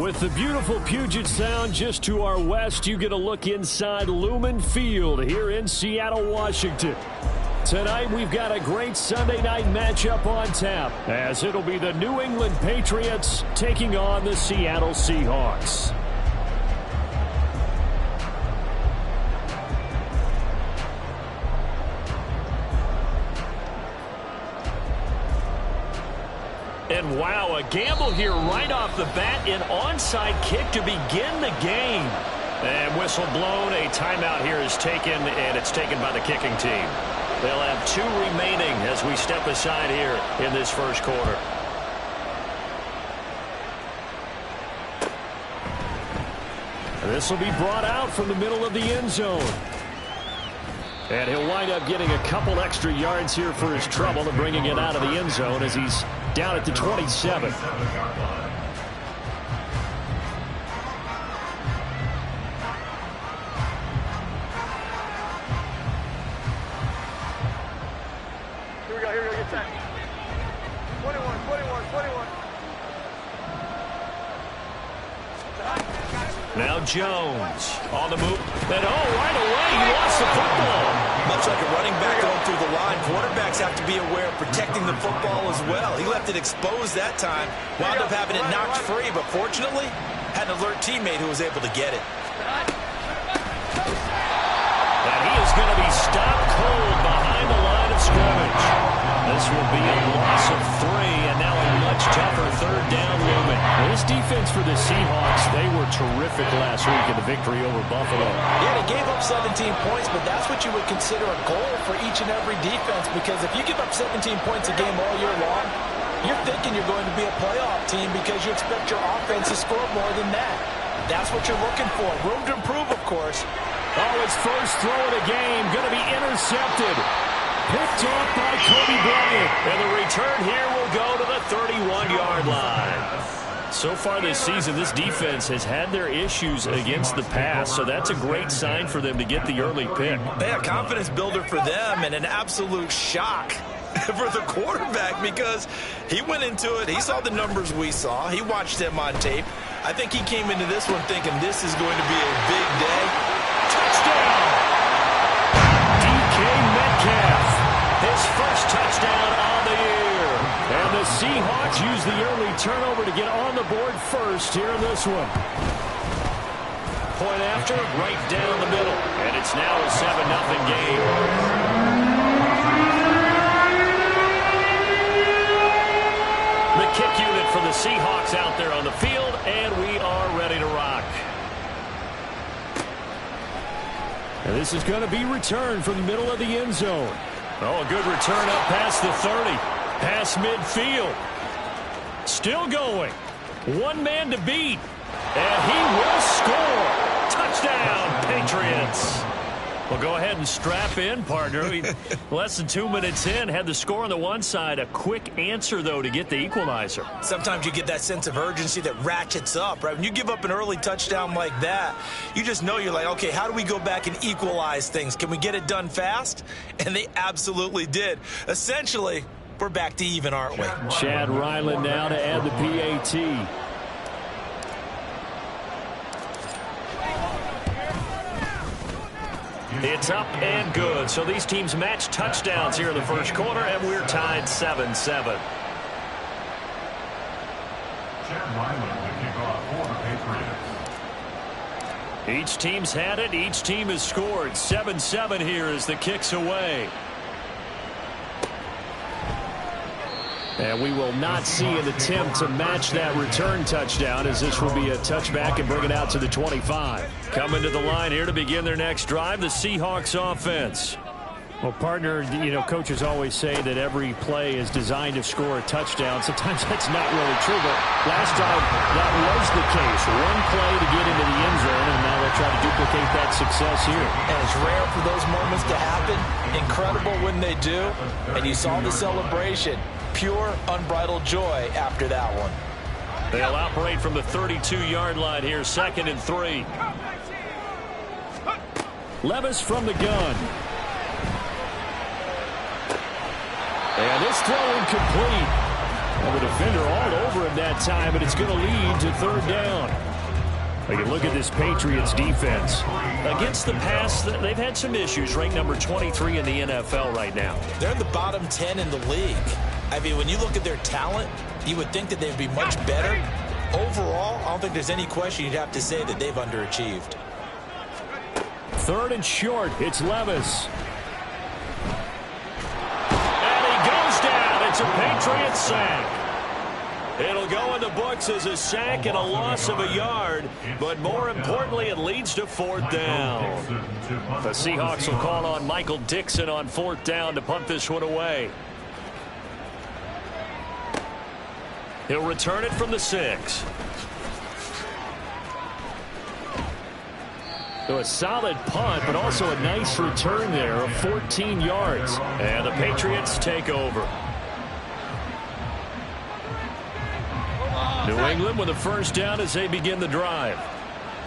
With the beautiful Puget Sound just to our west, you get a look inside Lumen Field here in Seattle, Washington. Tonight, we've got a great Sunday night matchup on tap, as it'll be the New England Patriots taking on the Seattle Seahawks. And wow, a gamble here right off the bat, an onside kick to begin the game. And whistle blown, a timeout here is taken, and it's taken by the kicking team. They'll have 2 remaining as we step aside here in this first quarter. This will be brought out from the middle of the end zone. And he'll wind up getting a couple extra yards here for his trouble and bringing it out of the end zone as he's down at the 27. Here we go, get set. 21. Now Jones on the move. And right away, he lost the football. Much like a running back going through the line, quarterbacks have to be aware of protecting the football as well. He left it exposed that time, wound up having it knocked free, but fortunately, had an alert teammate who was able to get it. And he is going to be stopped cold behind the line of scrimmage. This will be a loss of 3, and now a much tougher third down limit. This defense for the Seahawks, they were terrific last week in the victory over Buffalo. Yeah, they gave up 17 points, but that's what you would consider a goal for each and every defense, because if you give up 17 points a game all year long, you're thinking you're going to be a playoff team because you expect your offense to score more than that. That's what you're looking for. Room to improve, of course. Oh, his first throw of the game going to be intercepted. Picked off by Kobe Bryant. And the return here will go to the 31-yard line. So far this season, this defense has had their issues against the pass, so that's a great sign for them to get the early pick. Yeah, confidence builder for them and an absolute shock for the quarterback because he went into it. He saw the numbers we saw. He watched them on tape. I think he came into this one thinking this is going to be a big day. Touchdown! DK Metcalf. His first touchdown on the year. And the Seahawks use the early turnover to get on the board first here in this one. Point after, right down the middle. And it's now a 7-0 game. The kick unit for the Seahawks out there on the field, and we are ready to rock. And this is going to be returned from the middle of the end zone. Oh, a good return up past the 30. Past midfield. Still going. One man to beat. And he will score. Touchdown, Patriots. Well, go ahead and strap in, partner. Less than 2 minutes in, had the score on the one side. A quick answer, though, to get the equalizer. Sometimes you get that sense of urgency that ratchets up, right? When you give up an early touchdown like that, you just know you're like, okay, how do we go back and equalize things? Can we get it done fast? And they absolutely did. Essentially, we're back to even, aren't we? Chad Ryland now to add the PAT. It's up and good. So these teams match touchdowns here in the first quarter, and we're tied 7-7. Each team's had it. Each team has scored. 7-7 here as the kick's away. And we will not see an attempt to match that return touchdown, as this will be a touchback and bring it out to the 25. Coming to the line here to begin their next drive, the Seahawks offense. Well, partner, you know, coaches always say that every play is designed to score a touchdown. Sometimes that's not really true, but last drive that was the case. One play to get into the end zone, and now they'll try to duplicate that success here. And it's rare for those moments to happen. Incredible when they do. And you saw the celebration. Pure, unbridled joy after that one. They'll operate from the 32-yard line here, 2nd and 3. Levis from the gun. And this throw incomplete. And the defender all over him that time, but it's going to lead to third down. Take a look at this Patriots defense. Against the pass, they've had some issues. Ranked number 23 in the NFL right now. They're in the bottom 10 in the league. I mean, when you look at their talent, you would think that they'd be much better. Overall, I don't think there's any question you'd have to say that they've underachieved. Third and short, it's Levis. And he goes down. It's a Patriots sack. It'll go in the books as a sack and a loss of a yard, but more importantly, it leads to fourth down. The Seahawks will call on Michael Dixon on fourth down to punt this one away. He'll return it from the 6. So a solid punt, but also a nice return there of 14 yards. And the Patriots take over. New England with a first down as they begin the drive.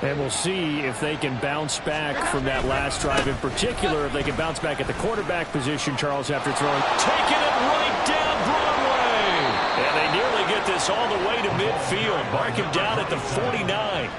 And we'll see if they can bounce back from that last drive. In particular, if they can bounce back at the quarterback position, Charles, after throwing. Taking it right down Broadway. And they nearly get this all the way to midfield. Mark him down at the 49.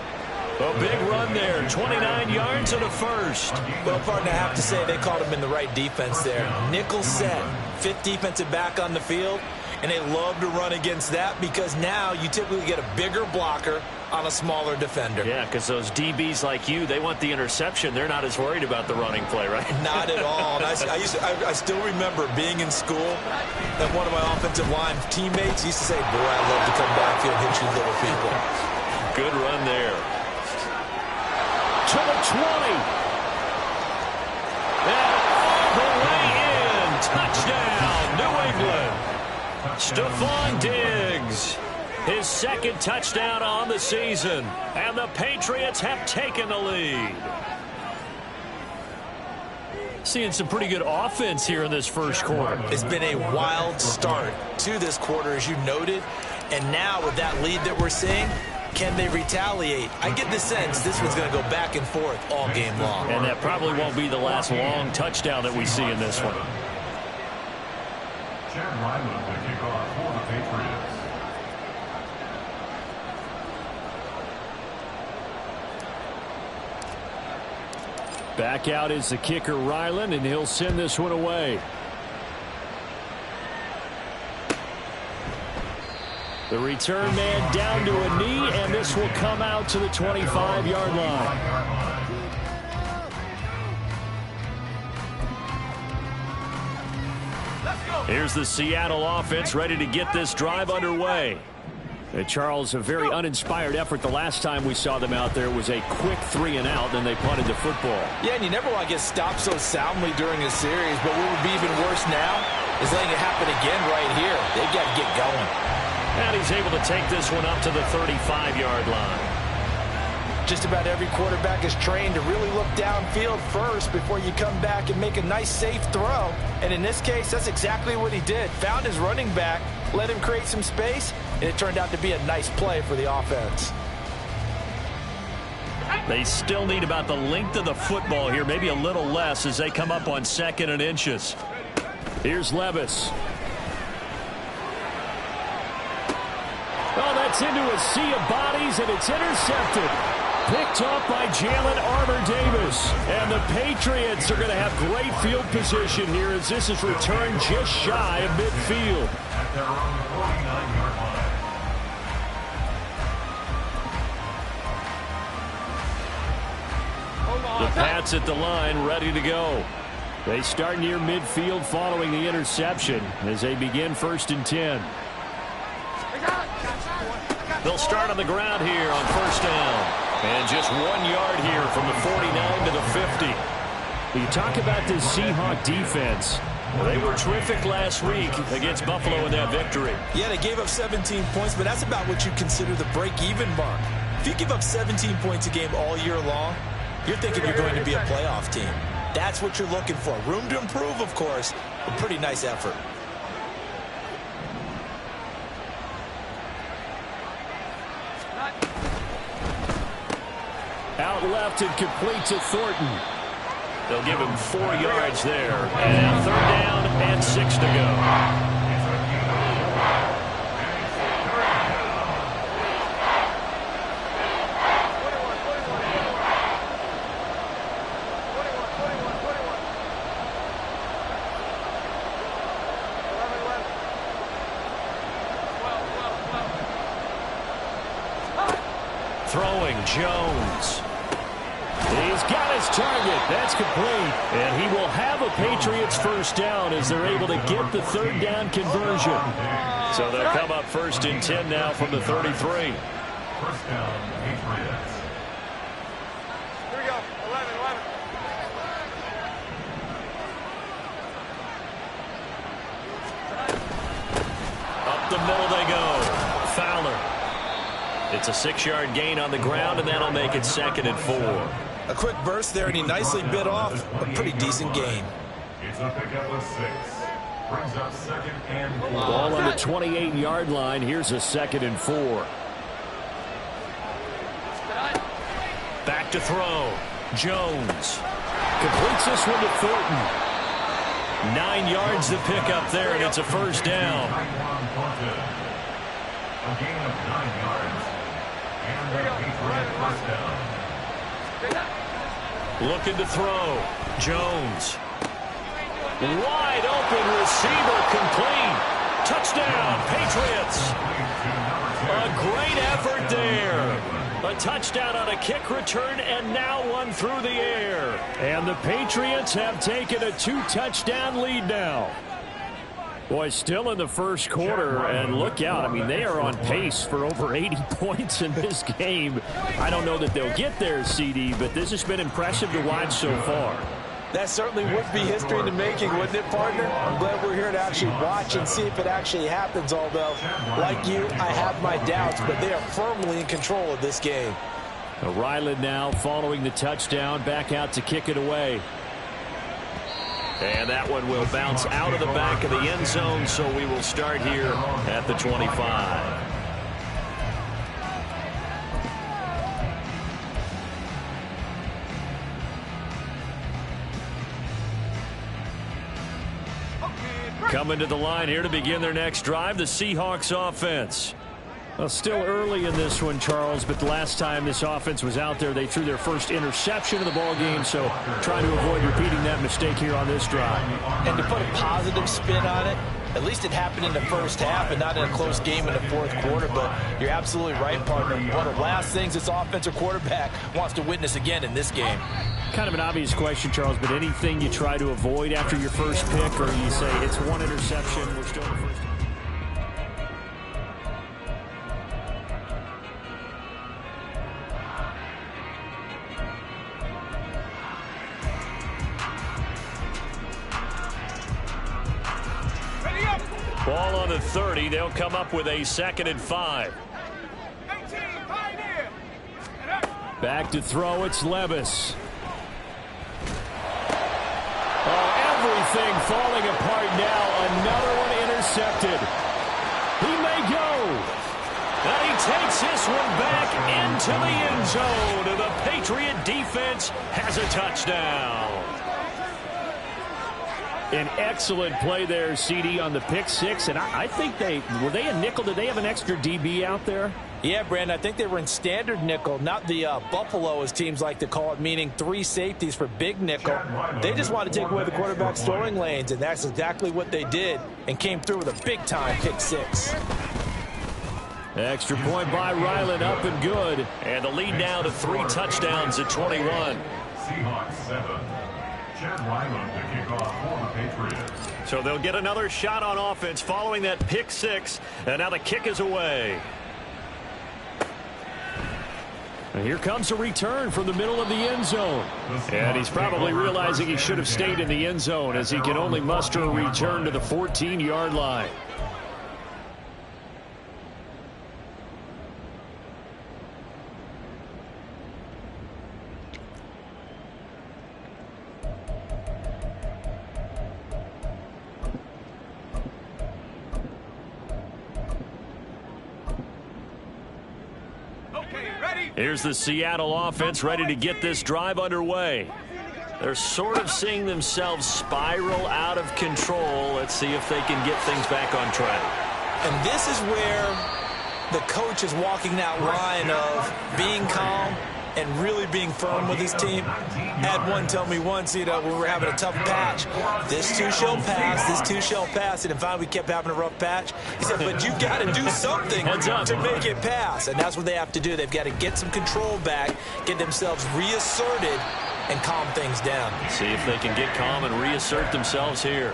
A big run there. 29 yards and a first. Well, partner, I have to say they caught him in the right defense there. Nickel set. 5th defensive back on the field. And they love to run against that because now you typically get a bigger blocker on a smaller defender. Yeah, because those DBs like you, they want the interception. They're not as worried about the running play, right? Not at all. And I still remember being in school and one of my offensive line teammates used to say, boy, I love to come backfield and hit you little people. Good run there. To the 20. And all the way in. Touchdown, New England. Stephon Diggs, his second touchdown on the season, and the Patriots have taken the lead. Seeing some pretty good offense here in this first quarter. It's been a wild start to this quarter, as you noted, and now with that lead that we're seeing, can they retaliate? I get the sense this one's going to go back and forth all game long. And that probably won't be the last long touchdown that we see in this one. Chad Ryland to kick off for the Patriots. Back out is the kicker Ryland, and he'll send this one away. The return man down to a knee, and this will come out to the 25-yard line. Here's the Seattle offense ready to get this drive underway. And Charles, a very uninspired effort the last time we saw them out there was a quick 3-and-out, then they punted the football. Yeah, and you never want to get stopped so soundly during a series, but what would be even worse now is letting it happen again right here. They've got to get going. And he's able to take this one up to the 35-yard line. Just about every quarterback is trained to really look downfield first before you come back and make a nice, safe throw. And in this case, that's exactly what he did. Found his running back, let him create some space, and it turned out to be a nice play for the offense. They still need about the length of the football here, maybe a little less as they come up on 2nd and inches. Here's Levis. Oh, that's into a sea of bodies, and it's intercepted. Picked up by Jalen Armour-Davis. And the Patriots are going to have great field position here as this is returned just shy of midfield. At their own 49-yard line. The Pats at the line, ready to go. They start near midfield following the interception as they begin 1st and 10. They'll start on the ground here on 1st down. And just 1 yard here from the 49 to the 50. You talk about this Seahawk defense. They were terrific last week against Buffalo in that victory. Yeah, they gave up 17 points, but that's about what you consider the break-even mark. If you give up 17 points a game all year long, you're thinking you're going to be a playoff team. That's what you're looking for. Room to improve, of course, but pretty nice effort. Out left and complete to Thornton. They'll give him 4 yards there. And 3rd down and 6 to go. throwing, Jones. He's got his target. That's complete. And he will have a Patriots first down as they're able to get the third down conversion. So they'll come up 1st and 10 now from the 33. First down, Patriots. Here we go. 11. Up the middle they go. Fowler. It's a 6-yard gain on the ground, and that'll make it 2nd and 4. A quick burst there, and he nicely bit off a pretty decent gain. It's a pickup of 6. Brings up 2nd and 4. Ball on the 28-yard line. Here's a 2nd and 4. Back to throw. Jones. Completes this one to Thornton. 9 yards to pick up there, and it's a first down. A gain of 9 yards. And the Patriots first down. Looking to throw. Jones. Wide open receiver, complete. Touchdown, Patriots. A great effort there. A touchdown on a kick return, and now one through the air. And the Patriots have taken a 2-touchdown lead now. Boy, still in the first quarter, and look out. I mean, they are on pace for over 80 points in this game. I don't know that they'll get there, CD, but this has been impressive to watch so far. That certainly would be history in the making, wouldn't it, partner? I'm glad we're here to actually watch and see if it actually happens, although, like you, I have my doubts, but they are firmly in control of this game. Ryland now following the touchdown, back out to kick it away. And that one will bounce out of the back of the end zone, so we will start here at the 25. Coming to the line here to begin their next drive, the Seahawks offense. Well, still early in this one, Charles, but the last time this offense was out there, they threw their first interception of the ball game, so trying to avoid repeating that mistake here on this drive. And to put a positive spin on it, at least it happened in the first half and not in a close game in the fourth quarter, but you're absolutely right, partner. One of the last things this offensive quarterback wants to witness again in this game. Kind of an obvious question, Charles, but anything you try to avoid after your first pick, or you say it's one interception, we're still in the first. Ball on the 30. They'll come up with a 2nd and 5. Back to throw. It's Levis. Oh, everything falling apart now. Another one intercepted. He may go. And he takes this one back into the end zone. And the Patriot defense has a touchdown. An excellent play there, CD, on the pick six. And I think were they a nickel? Did they have an extra DB out there? Yeah, Brandon, I think they were in standard nickel, not the Buffalo, as teams like to call it, meaning 3 safeties for big nickel. They just want to take away the quarterback's throwing lanes, and that's exactly what they did and came through with a big-time pick six. Extra point by Ryland, up and good. And the lead now to 3 touchdowns at 21. Seahawks 7. Chad Ryland to kick off for the Patriots. So they'll get another shot on offense following that pick six. And now the kick is away. And here comes a return from the middle of the end zone. And he's probably realizing he should have stayed in the end zone as he can only muster a return to the 14-yard line. Here's the Seattle offense ready to get this drive underway. They're sort of seeing themselves spiral out of control. Let's see if they can get things back on track. And this is where the coach is walking that line of being calm and really being firm with his team. Had one tell me once, when we were having a tough patch, this too shall pass, this too shall pass. And finally we kept having a rough patch. He said, but you've got to do something to make it pass. And that's what they have to do. They've got to get some control back, get themselves reasserted, and calm things down. See if they can get calm and reassert themselves here.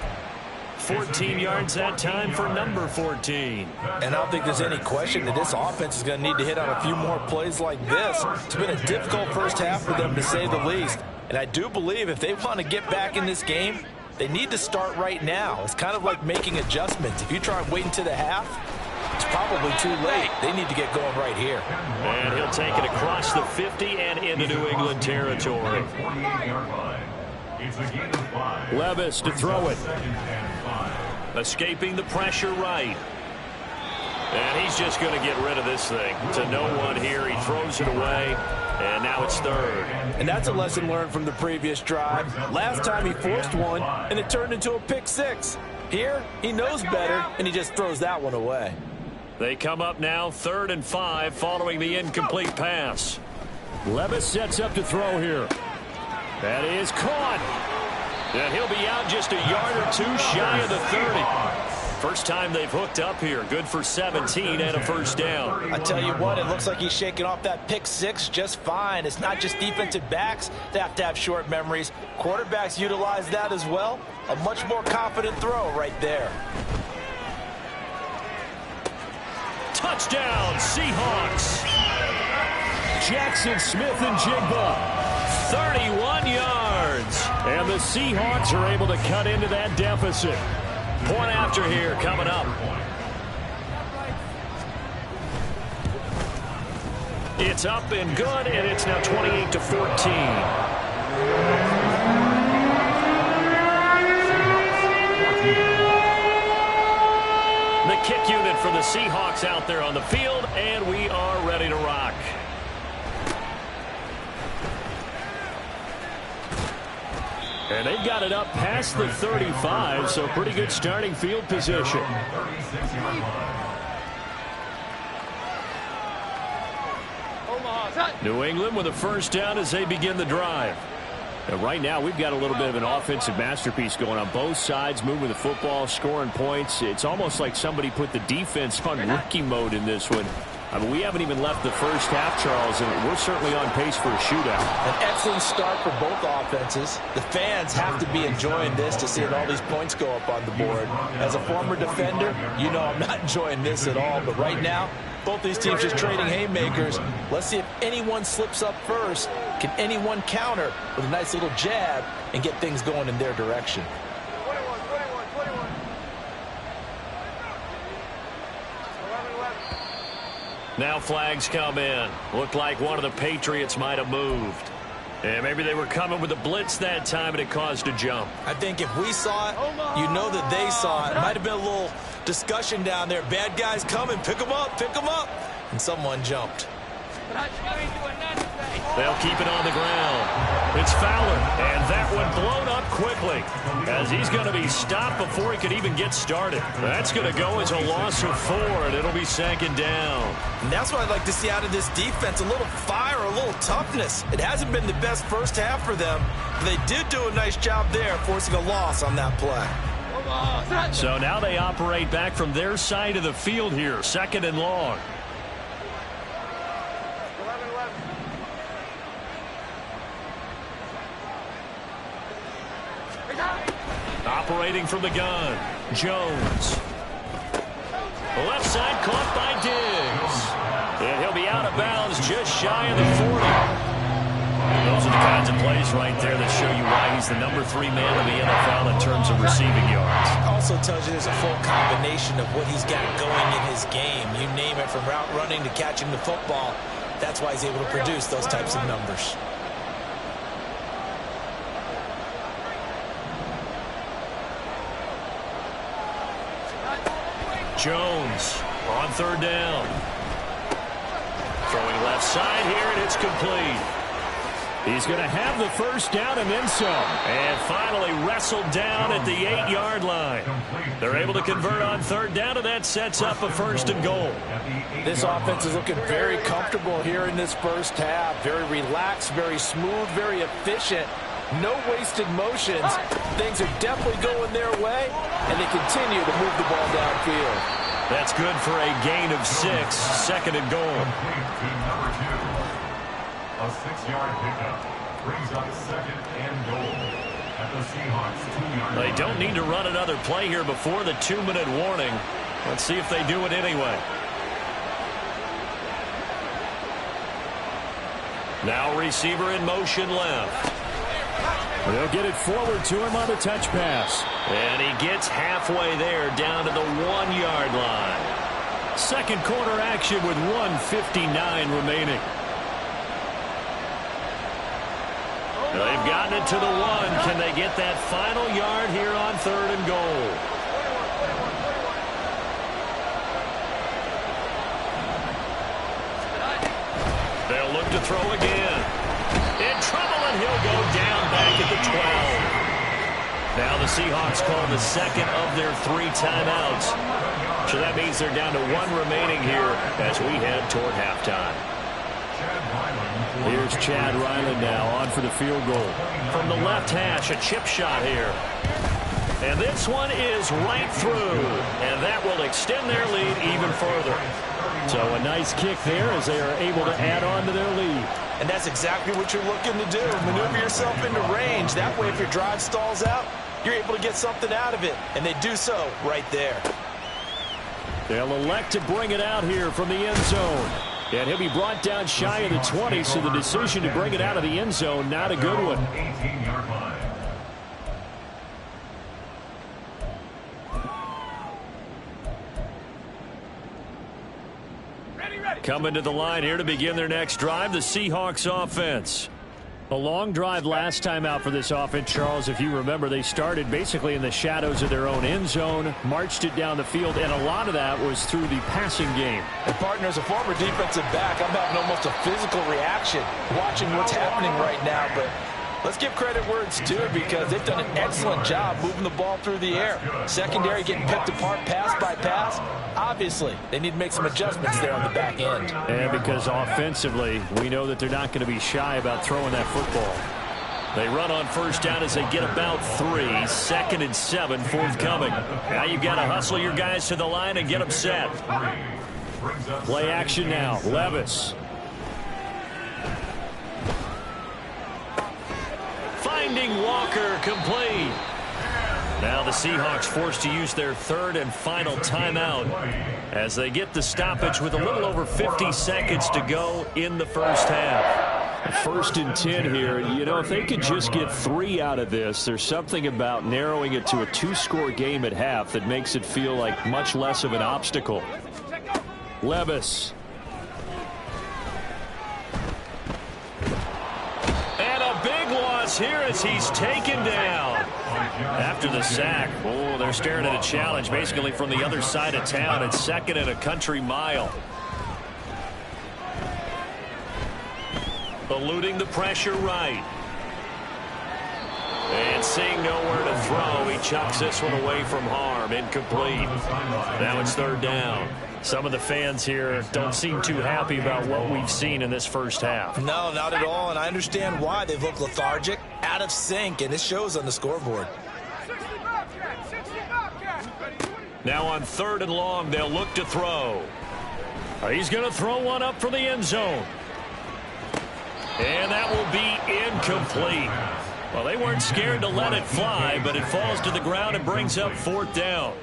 14 yards that time for number 14. And I don't think there's any question that this offense is going to need to hit on a few more plays like this. It's been a difficult first half for them, to say the least. And I do believe if they want to get back in this game, they need to start right now. It's kind of like making adjustments. If you try and wait until the half, it's probably too late. They need to get going right here. And he'll take it across the 50 and into New England territory. Levis to throw it. Escaping the pressure right. And he's just going to get rid of this thing to no one here. He throws it away, and now it's third. And that's a lesson learned from the previous drive. Last time he forced one, and it turned into a pick six. Here, he knows better, and he just throws that one away. They come up now 3rd and 5 following the incomplete pass. Levis sets up to throw here. That is caught. And he'll be out just a yard or two shy of the 30. First time they've hooked up here. Good for 17 and a first down. I tell you what, it looks like he's shaking off that pick six just fine. It's not just defensive backs that have to have short memories. Quarterbacks utilize that as well. A much more confident throw right there. Touchdown, Seahawks. Jackson Smith-Njigba. 31 yards. And the Seahawks are able to cut into that deficit. Point after here coming up. It's up and good, and it's now 28-14. The kick unit for the Seahawks out there on the field, and we are ready to rock. And they've got it up past the 35, so pretty good starting field position. New England with a first down as they begin the drive. And right now, we've got a little bit of an offensive masterpiece going on both sides, moving the football, scoring points. It's almost like somebody put the defense on rookie mode in this one. I mean, we haven't even left the first half, Charles, and we're certainly on pace for a shootout. An excellent start for both offenses. The fans have to be enjoying this to see all these points go up on the board. As a former defender, you know I'm not enjoying this at all. But right now, both these teams just trading haymakers. Let's see if anyone slips up first. Can anyone counter with a nice little jab and get things going in their direction? Now flags come in. Looked like one of the Patriots might have moved. And maybe they were coming with a blitz that time and it caused a jump. I think if we saw it, you know that they saw it. Might have been a little discussion down there. Bad guys coming. Pick them up. Pick them up. And someone jumped. They'll keep it on the ground. It's Fowler, and that one blown up quickly as he's going to be stopped before he could even get started. That's going to go as a loss of 4, and it'll be 2nd down. And that's what I'd like to see out of this defense, a little fire, a little toughness. It hasn't been the best first half for them, but they did do a nice job there, forcing a loss on that play. So now they operate back from their side of the field here, 2nd and long. Operating from the gun, Jones. Left side caught by Diggs. And he'll be out of bounds just shy of the 40. Those are the kinds of plays right there that show you why he's the number 3 man in the NFL in terms of receiving yards. Also tells you there's a full combination of what he's got going in his game. You name it, from route running to catching the football. That's why he's able to produce those types of numbers. Jones on 3rd down. Throwing left side here, and it's complete. He's going to have the first down and then some. And finally wrestled down at the 8-yard line. They're able to convert on third down, and that sets up a 1st and goal. This offense is looking very comfortable here in this first half. Very relaxed, very smooth, very efficient. No wasted motions. Things are definitely going their way, and they continue to move the ball downfield. That's good for a gain of 6, 2nd and goal. A 6-yard pickup brings up 2nd and goal at the Seahawks 2-yard line. They don't need to run another play here before the 2-minute warning. Let's see if they do it anyway. Now receiver in motion left. They'll get it forward to him on the touch pass. And he gets halfway there down to the 1-yard line. Second quarter action with 1:59 remaining. They've gotten it to the 1. Can they get that final yard here on 3rd and goal? They'll look to throw again. In trouble, and he'll go down back at the 12. Now the Seahawks call the 2nd of their 3 timeouts. So that means they're down to 1 remaining here as we head toward halftime. Here's Chad Ryland now on for the field goal. From the left hash, a chip shot here. And this one is right through. And that will extend their lead even further. So a nice kick there as they are able to add on to their lead. And that's exactly what you're looking to do. Maneuver yourself into range. That way, if your drive stalls out, you're able to get something out of it. And they do so right there. They'll elect to bring it out here from the end zone. And he'll be brought down shy of the 20, so the decision to bring it out of the end zone, not a good one. 18-yard line. Coming to the line here to begin their next drive, the Seahawks offense. A long drive last time out for this offense, Charles. If you remember, they started basically in the shadows of their own end zone, marched it down the field, and a lot of that was through the passing game. And partner, as a former defensive back, I'm having almost a physical reaction watching what's happening right now. But let's give credit where it's due because they've done an excellent job moving the ball through the air. Secondary getting picked apart pass by pass. Obviously, they need to make some adjustments there on the back end. And because offensively, we know that they're not going to be shy about throwing that football. They run on first down as they get about 3. 2nd and 7 forthcoming. Now you've got to hustle your guys to the line and get them set. Play action now. Levis. Finding Walker, complete. Now the Seahawks forced to use their 3rd and final timeout as they get the stoppage with a little over 50 seconds to go in the first half. 1st and 10 here. You know, if they could just get 3 out of this, there's something about narrowing it to a 2-score game at half that makes it feel like much less of an obstacle. Levis. And a big loss here as he's taken down. After the sack, oh, they're staring at a challenge basically from the other side of town. It's 2nd and a country mile. Eluding the pressure right. And seeing nowhere to throw, he chucks this one away from harm. Incomplete. Now it's 3rd down. Some of the fans here don't seem too happy about what we've seen in this first half. No, not at all, and I understand why. They've looked lethargic, out of sync, and it shows on the scoreboard. Now on 3rd and long, they'll look to throw. He's going to throw one up for the end zone. And that will be incomplete. Well, they weren't scared to let it fly, but it falls to the ground and brings up 4th down.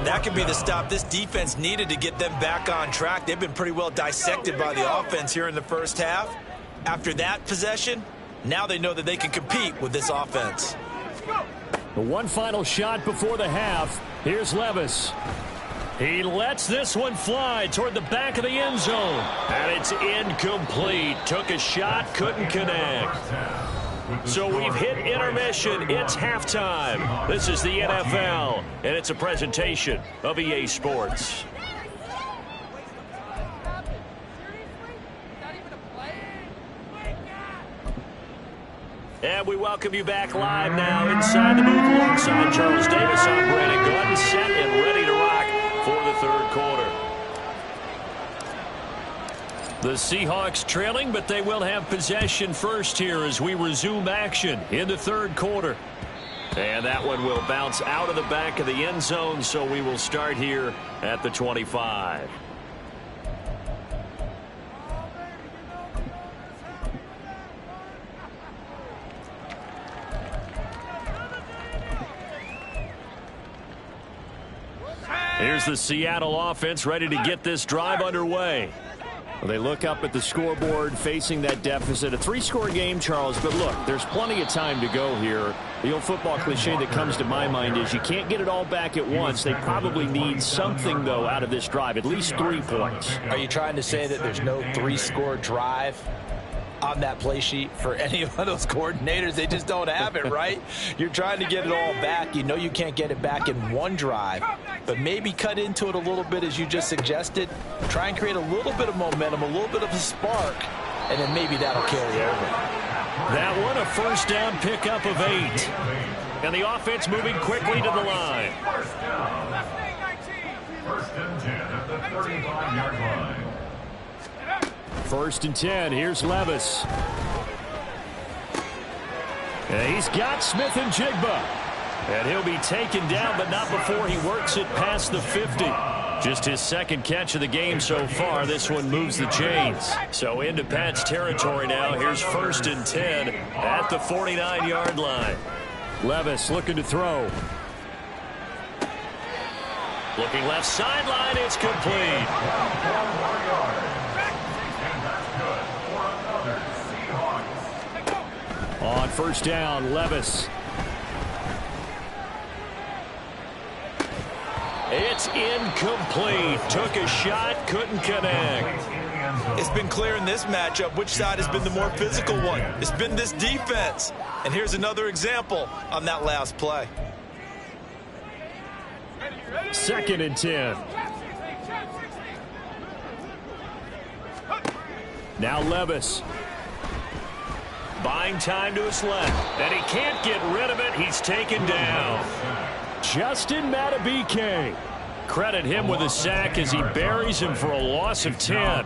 That could be the stop this defense needed to get them back on track. They've been pretty well dissected by the offense here in the first half. After that possession, now they know that they can compete with this offense. The one final shot before the half. Here's Levis. He lets this one fly toward the back of the end zone. And it's incomplete. Took a shot, couldn't connect. So we've hit intermission. It's halftime. This is the NFL, and it's a presentation of EA Sports. And we welcome you back live now inside the booth alongside Charles Davis. I'm Brandon Gaudin, set and ready to rock for the third quarter. The Seahawks trailing, but they will have possession first here as we resume action in the third quarter. And that one will bounce out of the back of the end zone, so we will start here at the 25. Here's the Seattle offense ready to get this drive underway. Well, they look up at the scoreboard facing that deficit. A 3-score game, Charles, but look, there's plenty of time to go here. The old football cliche that comes to my mind is you can't get it all back at once. They probably need something, though, out of this drive, at least 3 points. Are you trying to say that there's no 3-score drive on that play sheet for any of those coordinators? They just don't have it, right? You're trying to get it all back. You know you can't get it back in one drive, but maybe cut into it a little bit as you just suggested. Try and create a little bit of momentum, a little bit of a spark, and then maybe that'll carry over. That one, a first down pickup of 8. And the offense moving quickly to the line. First and 10 at the 35-yard line. First and 10. Here's Levis. And he's got Smith and Jigba. And he'll be taken down, but not before he works it past the 50. Just his second catch of the game so far. This one moves the chains. So into Pat's territory now. Here's first and 10 at the 49-yard line. Levis looking to throw. Looking left sideline. It's complete. On first down, Levis. It's incomplete. Took a shot, couldn't connect. It's been clear in this matchup which side has been the more physical one. It's been this defense. And here's another example on that last play. Second and 10. Now Levis. Buying time to his left. And he can't get rid of it. He's taken down. Justin Madubuike. Credit him with a sack as he buries him for a loss of 10.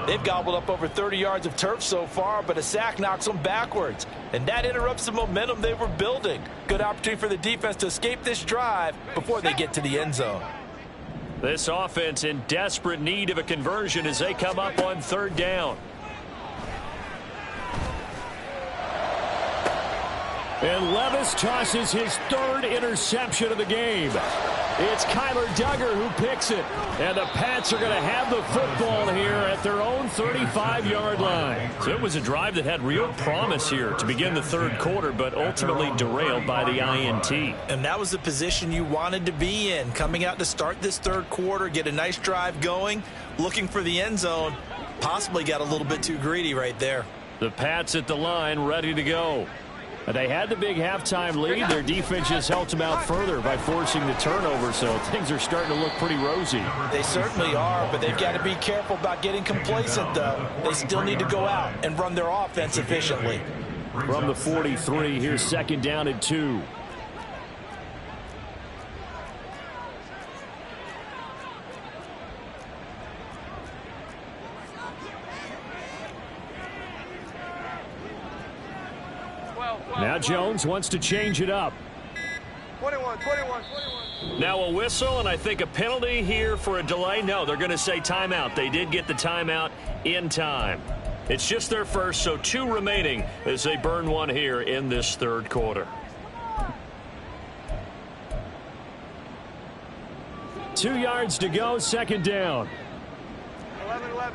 They've gobbled up over 30 yards of turf so far, but a sack knocks them backwards. And that interrupts the momentum they were building. Good opportunity for the defense to escape this drive before they get to the end zone. This offense in desperate need of a conversion as they come up on third down. And Levis tosses his third interception of the game. It's Kyler Duggar who picks it. And the Pats are going to have the football here at their own 35-yard line. So it was a drive that had real promise here to begin the third quarter, but ultimately derailed by the INT. And that was the position you wanted to be in. Coming out to start this third quarter, get a nice drive going, looking for the end zone. Possibly got a little bit too greedy right there. The Pats at the line ready to go. They had the big halftime lead. Their defense just helped them out further by forcing the turnover, so things are starting to look pretty rosy. They certainly are, but they've got to be careful about getting complacent, though. They still need to go out and run their offense efficiently. From the 43, here's second down and 2. Now Jones wants to change it up. 21. Now a whistle, and I think a penalty here for a delay. No, they're going to say timeout. They did get the timeout in time. It's just their first, so 2 remaining as they burn one here in this third quarter. 2 yards to go, second down. 11. 12.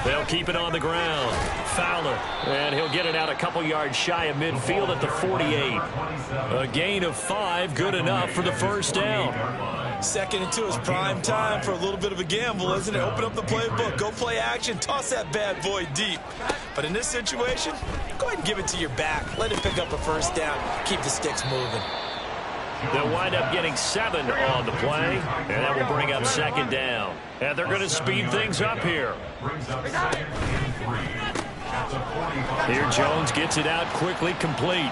They'll keep it on the ground. Fowler, and he'll get it out a couple yards shy of midfield at the 48. A gain of 5, good enough for the first down. Second and 2 is prime time for a little bit of a gamble, isn't it? Open up the playbook, go play action, toss that bad boy deep. But in this situation, go ahead and give it to your back. Let him pick up a first down. Keep the sticks moving. They'll wind up getting 7 on the play, and that will bring up second down. And they're going to speed things up here. Here Jones gets it out quickly, complete.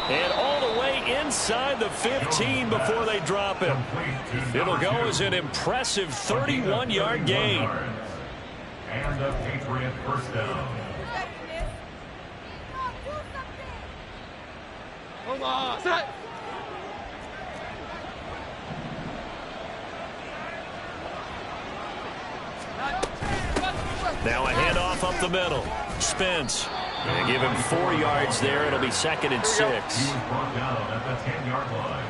And all the way inside the 15 before they drop him. It'll go as an impressive 31-yard gain. And a Patriot first down. Hold on. Set. Now a handoff up the middle. Spence. They give him 4 yards there. It'll be 2nd and 6. He was brought down at the 10-yard line.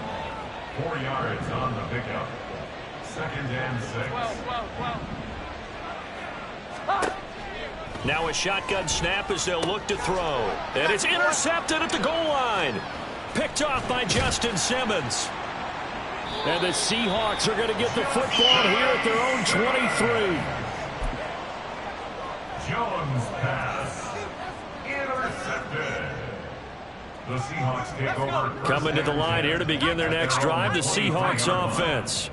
4 yards on the pickup. 2nd and 6. Now a shotgun snap as they'll look to throw. And it's intercepted at the goal line. Picked off by Justin Simmons. And the Seahawks are going to get the football here at their own 23. Jones pass. Intercepted. The Seahawks take over. Coming to the line here to begin their next drive, the Seahawks offense.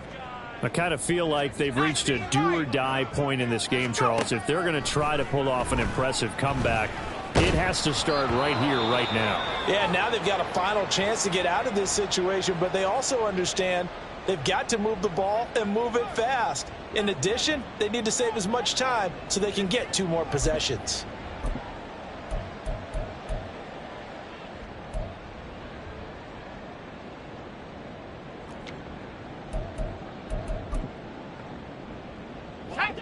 I kind of feel like they've reached a do-or-die point in this game, Charles. If they're going to try to pull off an impressive comeback, it has to start right here, right now. Yeah, now they've got a final chance to get out of this situation, but they also understand they've got to move the ball and move it fast. In addition, they need to save as much time so they can get 2 more possessions.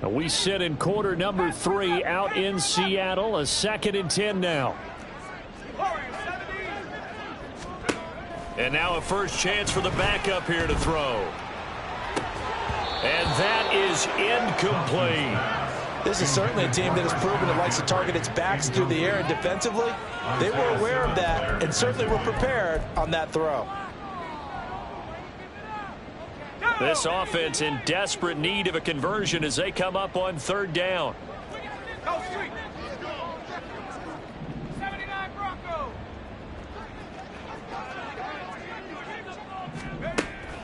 We sit in quarter number 3 out in Seattle. A 2nd and 10 now. And now a first chance for the backup here to throw. And that is incomplete. This is certainly a team that has proven it likes to target its backs through the air, and defensively, they were aware of that and certainly were prepared on that throw. This offense in desperate need of a conversion as they come up on 3rd down.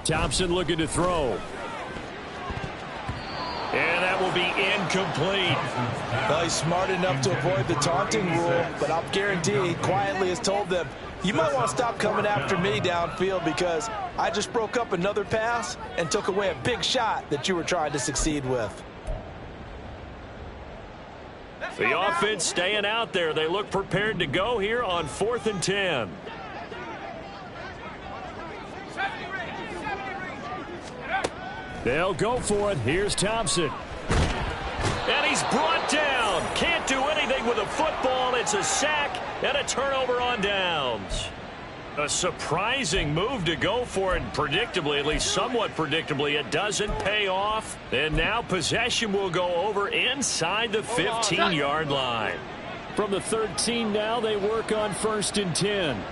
Thompson looking to throw. And that will be incomplete. Well, he's smart enough to avoid the taunting rule, but I'll guarantee he quietly has told them, you might want to stop coming after me downfield because I just broke up another pass and took away a big shot that you were trying to succeed with. The offense staying out there. They look prepared to go here on 4th and 10. They'll go for it. Here's Thompson. And he's brought down. Can't do anything with a football. It's a sack and a turnover on downs. A surprising move to go for it. Predictably, at least somewhat predictably, it doesn't pay off. And now possession will go over inside the 15-yard line. From the 13 now, they work on 1st and 10.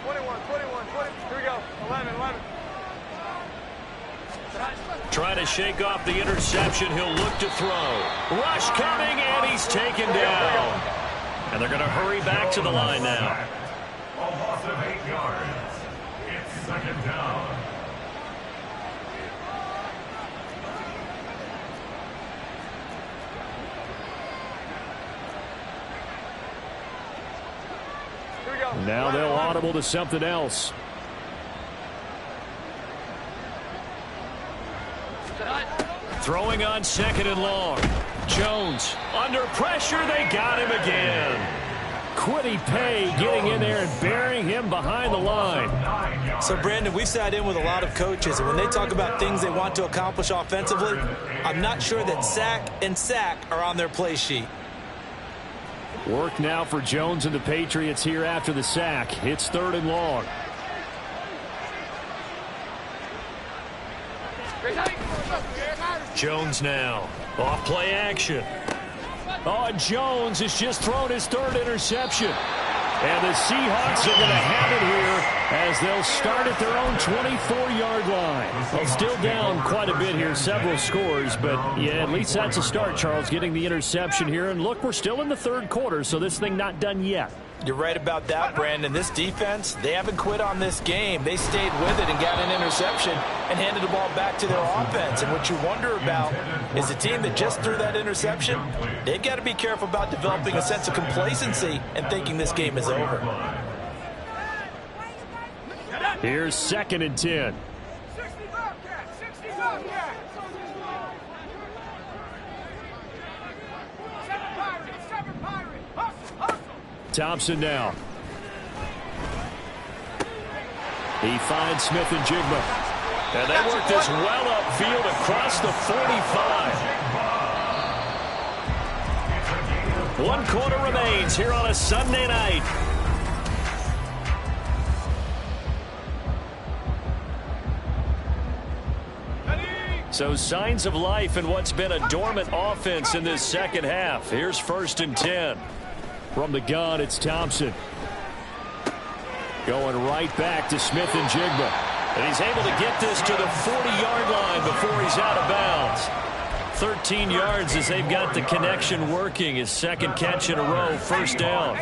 21, 20. Here we go. 11. Trying to shake off the interception. He'll look to throw. Rush coming, and he's taken down. And they're going to hurry back to the line now. A loss of 8 yards. It's 2nd down. Here we go. Now they'll audible to something else. Throwing on 2nd and long. Jones under pressure. They got him again. Kwity Paye getting in there and burying him behind the line. So, Brandon, we've sat in with a lot of coaches, and when they talk about things they want to accomplish offensively, I'm not sure that sack and sack are on their play sheet. Work now for Jones and the Patriots here after the sack. It's 3rd and long. Jones now. Off play action. Oh, and Jones has just thrown his 3rd interception. And the Seahawks are going to have it here as they'll start at their own 24-yard line. Well, still down quite a bit here, several scores, but yeah, at least that's a start, Charles, getting the interception here. And look, we're still in the 3rd quarter, so this thing not done yet. You're right about that, Brandon. This defense, they haven't quit on this game. They stayed with it and got an interception and handed the ball back to their offense. And what you wonder about is the team that just threw that interception, they've got to be careful about developing a sense of complacency and thinking this game is over. Here's 2nd and 10. Thompson now. He finds Smith and Jigma. And they work this well upfield across the 45. 1 quarter remains here on a Sunday night. So signs of life in what's been a dormant offense in this second half. Here's 1st and 10. From the gun, it's Thompson. Going right back to Smith and Jigma. And he's able to get this to the 40-yard line before he's out of bounds. 13 yards as they've got the connection working. His 2nd catch in a row, 1st down.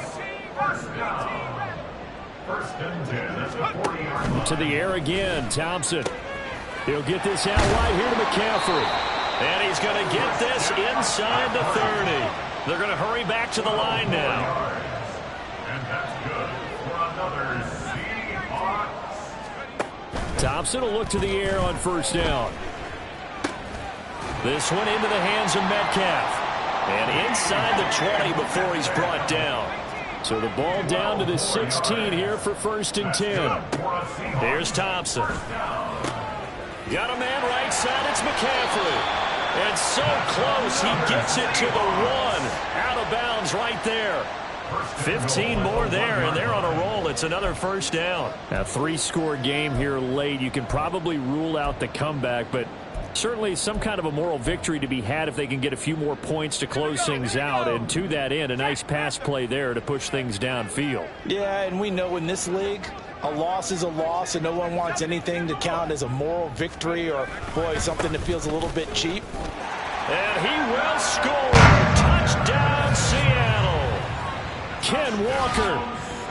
To the air again, Thompson. He'll get this out wide here to McCaffrey. And he's going to get this inside the 30. They're going to hurry back to the line now. And that's good for another Seahawks. Thompson will look to the air on 1st down. This one into the hands of Metcalf. And inside the 20 before he's brought down. So the ball down to the 16 here for 1st and 10. Here's Thompson. Got a man right side. It's McCaffrey. And so close, he gets it to the 1. Out of bounds right there. 15 more there, and they're on a roll. It's another 1st down. A 3-score game here late. You can probably rule out the comeback, but certainly some kind of a moral victory to be had if they can get a few more points to close things out. And to that end, a nice pass play there to push things downfield. Yeah, and we know in this league, a loss is a loss, and no one wants anything to count as a moral victory or, boy, something that feels a little bit cheap. And he will score. Touchdown, Seattle. Ken Walker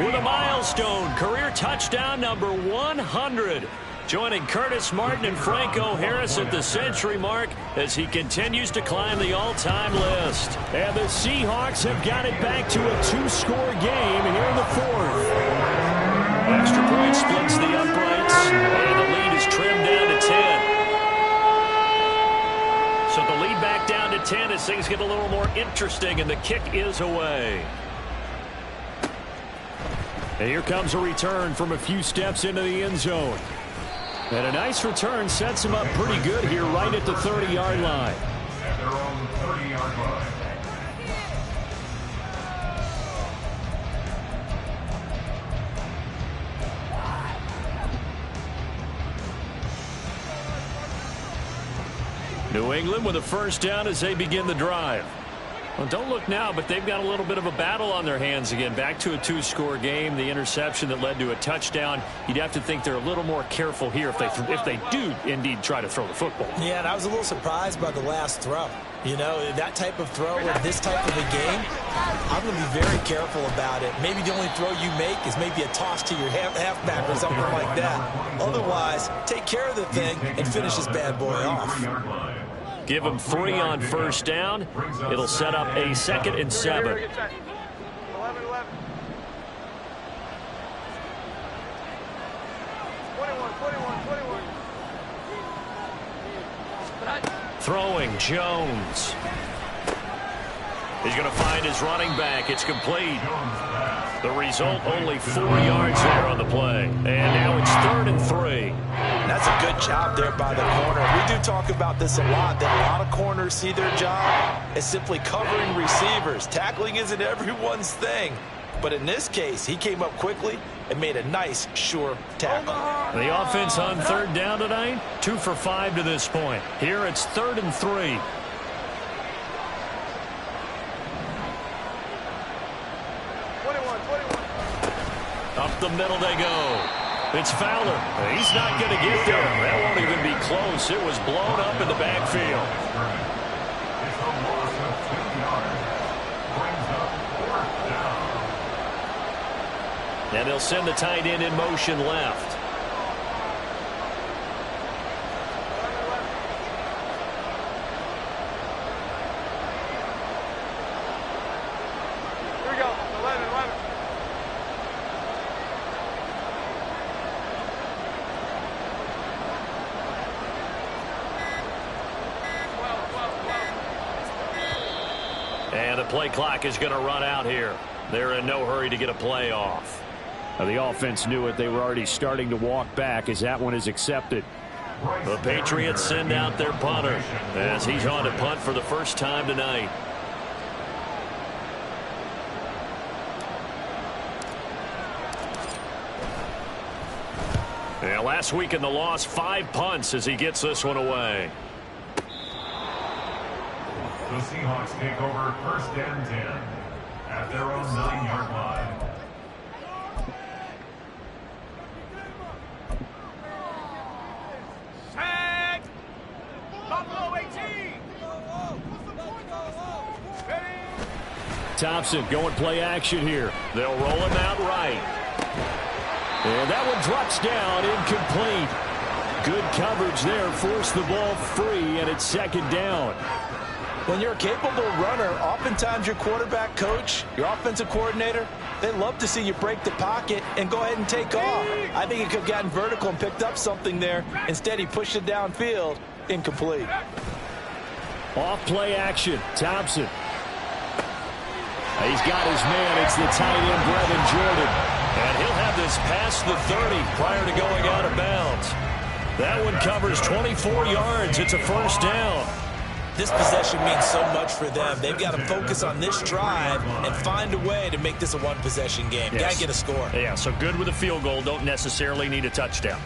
with a milestone career touchdown number 100. Joining Curtis Martin and Franco Harris at the century mark as he continues to climb the all-time list. And the Seahawks have got it back to a 2-score game here in the 4th. Extra point splits the uprights, and the lead is trimmed down to 10. So the lead back down to 10 as things get a little more interesting, and the kick is away. And here comes a return from a few steps into the end zone. And a nice return sets him up pretty good here right at the 30-yard line. At their own 30-yard line. New England with a 1st down as they begin the drive. Well, don't look now, but they've got a little bit of a battle on their hands again. Back to a 2-score game. The interception that led to a touchdown. You'd have to think they're a little more careful here if they do indeed try to throw the football. Yeah, and I was a little surprised by the last throw. You know, that type of throw in this type of a game, I'm going to be very careful about it. Maybe the only throw you make is maybe a toss to your halfback or something like that. Otherwise, take care of the thing and finish this bad boy off. Give him 3 on 1st down. It'll set up a 2nd and 7. 11, 11. 21. Throwing, Jones. He's going to find his running back. It's complete. The result, only 4 yards there on the play. And now it's 3rd and 3. That's a good job there by the corner. We do talk about this a lot, that a lot of corners see their job as simply covering receivers. Tackling isn't everyone's thing. But in this case, he came up quickly and made a nice, sure tackle. The offense on 3rd down tonight, 2 for 5 to this point. Here it's 3rd and 3. Up the middle they go. It's Fowler. He's not going to get there. That won't even be close. It was blown up in the backfield. It's a loss of 2 yards. Brings up 4th down. And they'll send the tight end in motion left. Here we go. 11. 12. And the play clock is going to run out here. They're in no hurry to get a play off. Now, the offense knew it. They were already starting to walk back as that one is accepted. The Patriots send out their punter as he's on to punt for the first time tonight. Yeah, last week in the loss, 5 punts as he gets this one away. The Seahawks take over 1st and 10 at their own 9-yard line. Thompson going play action here. They'll roll him out right. And that one drops down, incomplete. Good coverage there, forced the ball free, and it's 2nd down. When you're a capable runner, oftentimes your quarterback coach, your offensive coordinator, they love to see you break the pocket and go ahead and take off. I think he could have gotten vertical and picked up something there. Instead, he pushed it downfield, incomplete. Off play action, Thompson. He's got his man. It's the tight end, Brevin Jordan. And he'll have this past the 30 prior to going out of bounds. That one covers 24 yards. It's a 1st down. This possession means so much for them. They've got to focus on this drive and find a way to make this a one-possession game. Yes. Got to get a score. Yeah, so good with a field goal. Don't necessarily need a touchdown.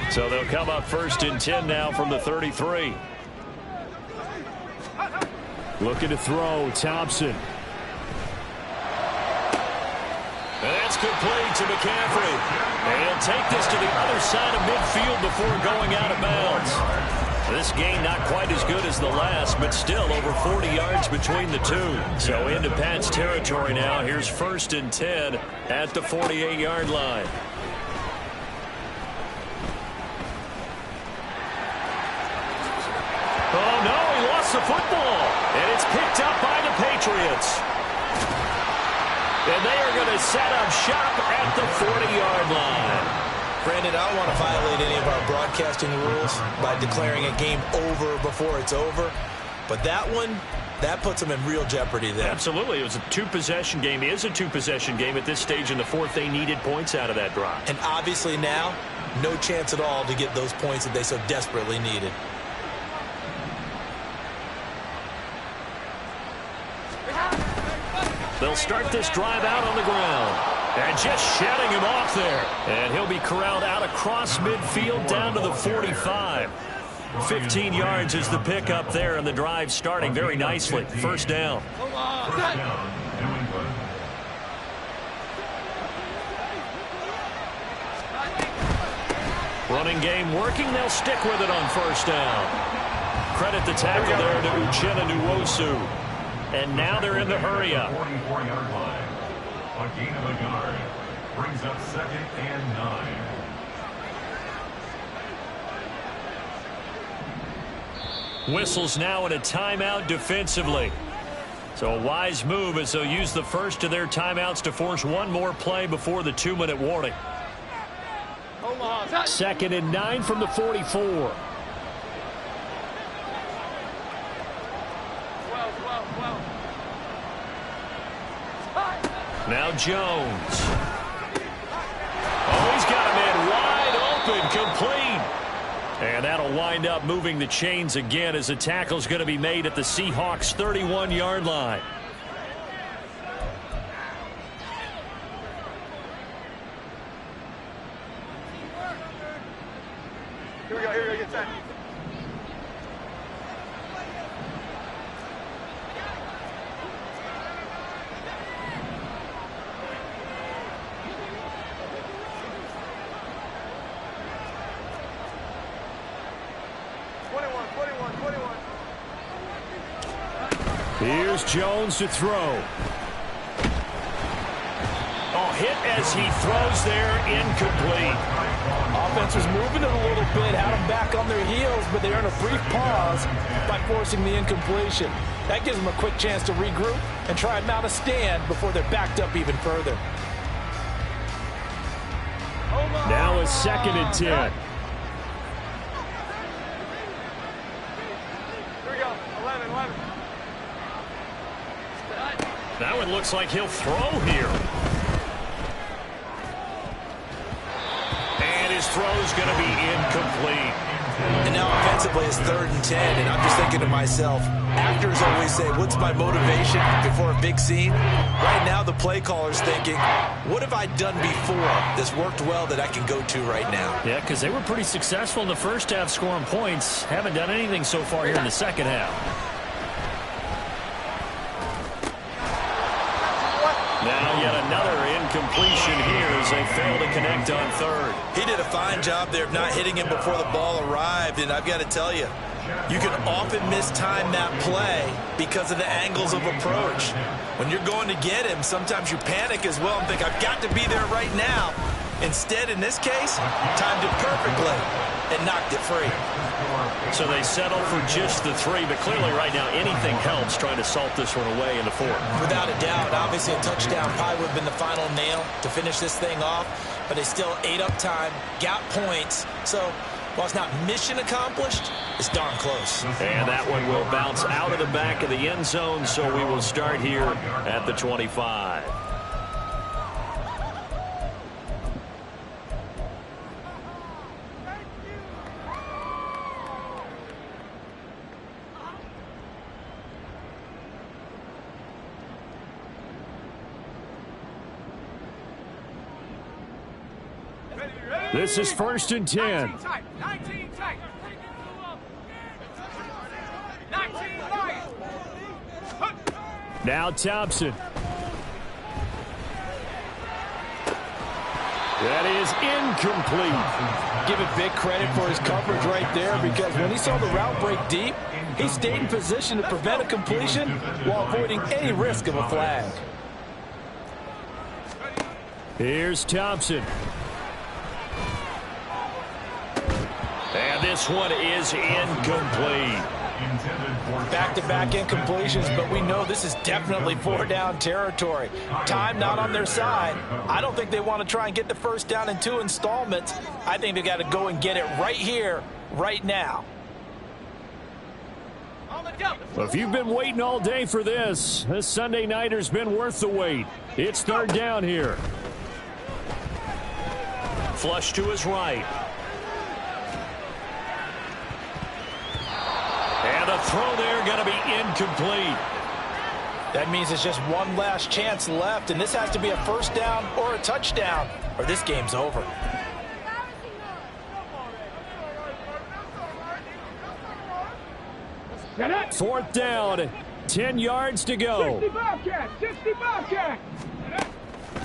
So they'll come up 1st and 10 now from the 33. Looking to throw, Thompson. And that's complete to McCaffrey. And he'll take this to the other side of midfield before going out of bounds. This game not quite as good as the last, but still over 40 yards between the two. So into Pat's territory now. Here's 1st and 10 at the 48-yard line. Oh, no, he lost the football. And it's picked up by the Patriots. And they are going to set up shop at the 40-yard line. Brandon, I don't want to violate any of our broadcasting rules by declaring a game over before it's over. But that one, that puts them in real jeopardy there. Absolutely. It was a 2-possession game. It is a 2-possession game at this stage in the 4th. They needed points out of that drive. And obviously now, no chance at all to get those points that they so desperately needed. They'll start this drive out on the ground. And just shedding him off there. And he'll be corralled out across midfield down to the 45. 15 yards is the pickup there, and the drive starting very nicely. 1st down. First down, New England. Running game working. They'll stick with it on 1st down. Credit the tackle there to Uchenna Nwosu. And now they're in the hurry up. 44-yard line. A gain of a yard. Brings up 2nd and 9. Whistles now in a timeout defensively. So a wise move as they'll use the first of their timeouts to force one more play before the 2-minute warning. 2nd and 9 from the 44. Now Jones. Oh, he's got a man wide open, complete. And that'll wind up moving the chains again as the tackle's going to be made at the Seahawks' 31-yard line. Here we go, get set. Here's Jones to throw. Oh, hit as he throws there, incomplete. Offense was moving it a little bit, had them back on their heels, but they earned a brief pause by forcing the incompletion. That gives them a quick chance to regroup and try and mount a stand before they're backed up even further. Now a 2nd and 10. Here we go. 11. That one looks like he'll throw here. And his throw's going to be incomplete. And now offensively it's 3rd and 10, and I'm just thinking to myself, actors always say, what's my motivation before a big scene? Right now the play caller's thinking, what have I done before that's worked well that I can go to right now? Yeah, because they were pretty successful in the first half scoring points. Haven't done anything so far here in the second half. Now yet another incompletion here as they fail to connect on 3rd. He did a fine job there of not hitting him before the ball arrived, and I've got to tell you, you can often mistime that play because of the angles of approach. When you're going to get him, sometimes you panic as well and think, I've got to be there right now. Instead, in this case, timed it perfectly and knocked it free. So they settle for just the 3, but clearly right now anything helps trying to salt this one away into 4. Without a doubt, obviously a touchdown probably would have been the final nail to finish this thing off, but they still ate up time, got points. So while it's not mission accomplished, it's darn close. And that one will bounce out of the back of the end zone, so we will start here at the 25. This is 1st and 10. 19 tight. Now Thompson. That is incomplete. Give it big credit for his coverage right there, because when he saw the route break deep, he stayed in position to prevent a completion while avoiding any risk of a flag. Here's Thompson. And this one is incomplete. Back-to-back incompletions, but we know this is definitely 4-down territory. Time not on their side. I don't think they want to try and get the first down in 2 installments. I think they got to go and get it right here, right now. Well, if you've been waiting all day for this Sunday nighter's been worth the wait. It's 3rd down here. Flush to his right. And the throw there going to be incomplete. That means it's just one last chance left, and this has to be a first down or a touchdown, or this game's over. Fourth down, 10 yards to go. 60 Bobcat.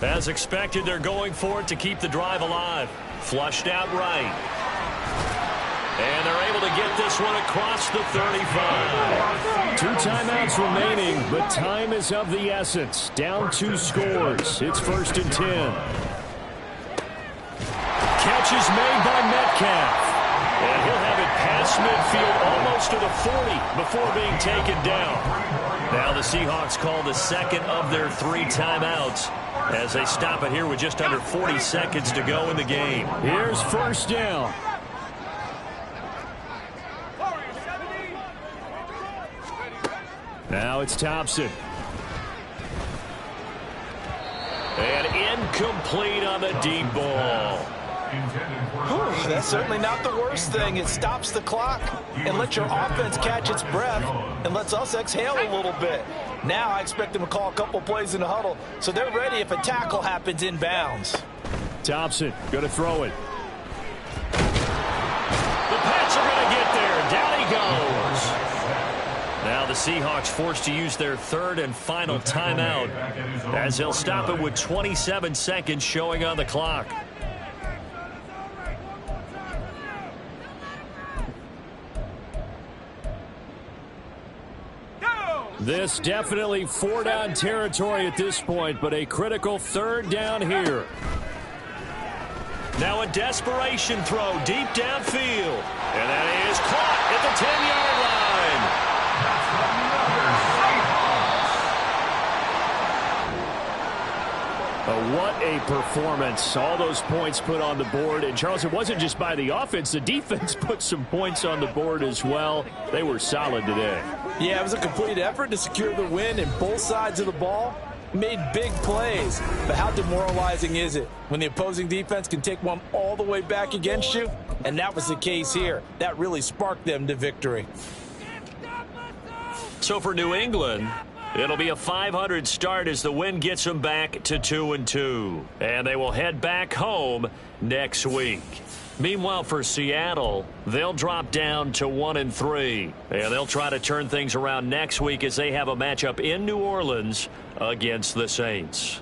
As expected, they're going for it to keep the drive alive. Flushed out right. And they're able to get this one across the 35. 2 timeouts remaining, but time is of the essence. Down 2 scores. It's 1st and 10. Catch is made by Metcalf. And he'll have it past midfield almost to the 40 before being taken down. Now the Seahawks call the second of their 3 timeouts as they stop it here with just under 40 seconds to go in the game. Here's first down. Now it's Thompson. And incomplete on the deep ball. Whew, that's certainly not the worst thing. It stops the clock and lets your offense catch its breath and lets us exhale a little bit. Now I expect them to call a couple plays in the huddle so they're ready if a tackle happens inbounds. Thompson going to throw it. The Pats are going to get there. Down he goes. Now the Seahawks forced to use their 3rd and final timeout as they'll stop it with 27 seconds showing on the clock. This definitely four-down territory at this point, but a critical third down here. Now a desperation throw deep downfield. And that is caught at the 10-yard line. What a performance. All those points put on the board. And, Charles, it wasn't just by the offense. The defense put some points on the board as well. They were solid today. Yeah, it was a complete effort to secure the win, and both sides of the ball made big plays. But how demoralizing is it when the opposing defense can take one all the way back against you? And that was the case here. That really sparked them to victory. So for New England, it'll be a .500 start as the win gets them back to 2-2. And they will head back home next week. Meanwhile, for Seattle, they'll drop down to 1-3. And they'll try to turn things around next week as they have a matchup in New Orleans against the Saints.